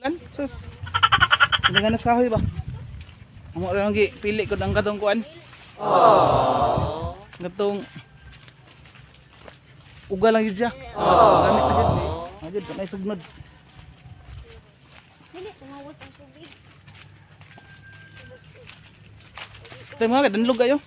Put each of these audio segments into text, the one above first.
Lan, sus. Dengan nas kahoy ba? Amo ra lagi pili ko ang katong kuan. Gatong uga lang yun siya. Gamit na dyan. Ajud ka na sugnod. Dili tumawag ang tubig. Tayo mga kadanlog kayo.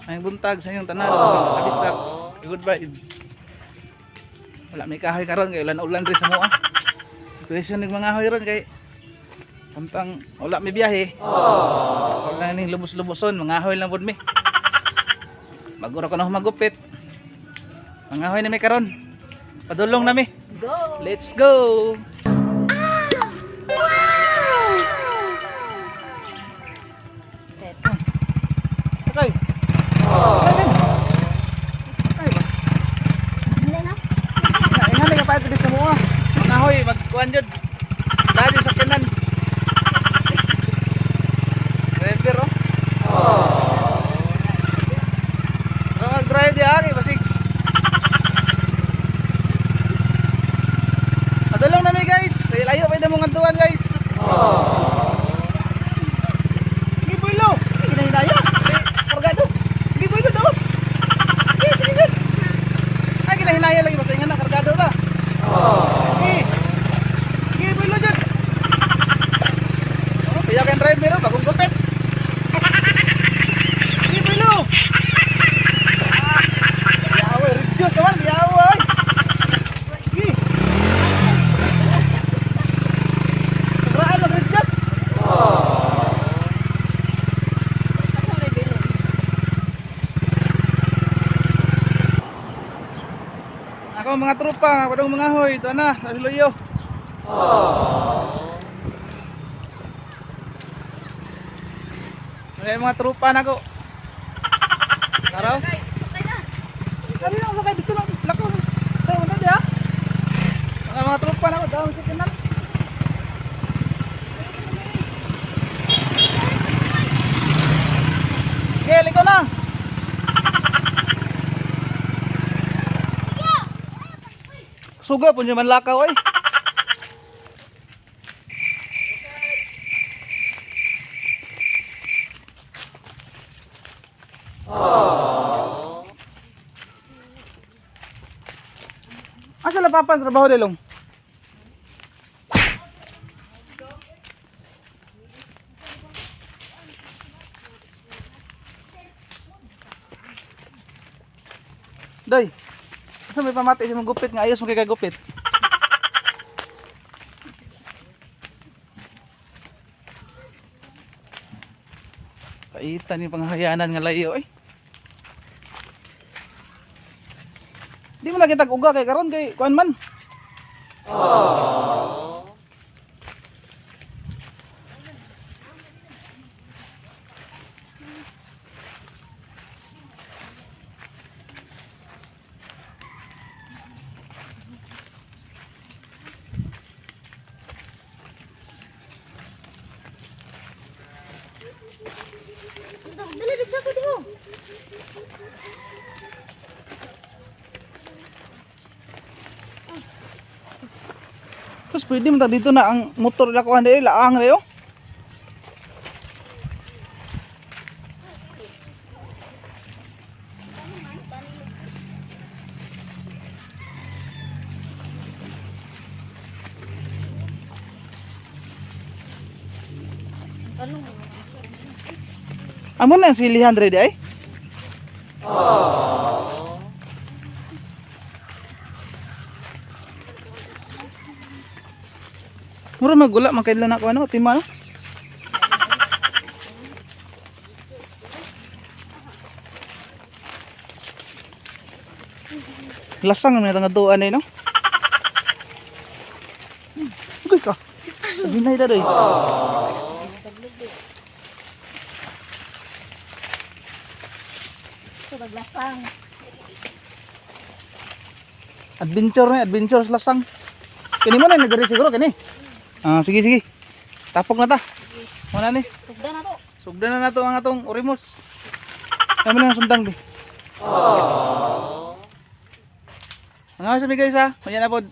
May buntag sa inyong tanan. Kabistak. Good vibes. Wala may kahoy karon kay ulan-ulan rin sa moa. Question ng mga kahoy ron kay samtang wala may biyahe. Wala ning lubos-luboson, mga kahoy lang pud mi. Magura ko na magupit. Mga kahoy na may karon. Padulong na mi. Go! Let's go. Okay. Hindi na. Ingat nga pa ito di sa mga kahoy magkuhan jud. Dali sa kinan. Driver oh. Mag-drive di aki basig. Padulong na mi guys. Layo pa ito mong antuan guys. Gibulo. Hinahinayo. Kargado. Gibulo daw. Sige. Ay ginahinaya lagi basta ingat na kargado ta. Gibulo jud. Kaya kan driver oh bagong gupit. Gibulo. Yawa, reduce naman, yawa. Gi. Sobraan mag-reduce. Ano may bilog? Ako mga tropa, padong mga hoy, ito na, sa Siloyo. May mga tropa na ko. Taraw. Kami lang sakay dito lang, lako. Tayo mo na diya. Mga tropa na ko, daw sa kanan. Okay, liko na. Suga po nyo man lakaw ay. Asa la papan trabaho delong? Day. Asa may pamati sa mga gupit nga ayos mo kay kagupit. Kaitan ni panghayanan nga layo ay. Di mo nakita uga kay karon kay kuan man. Dali bigsa ko diho. Terus pwede mo ta dito na ang motor la kuan dai laang reyo. Ano? Amo na si Alejandro di ay. Mura magula man kailan ako ano timal. Lasang ang mga tuan eh, no? Okay ka. Sabi na ito doy. Ito baglasang. Adventure na, adventure sa lasang. Kini mo na, nagari siguro, kini. Ah, sige, sige. Tapok na ta. Muna ni. Sugda na to. Sugdan na nato ang atong orimos. Kami na ang sundang, di. Mga sa mi guys ha. Manya na pod.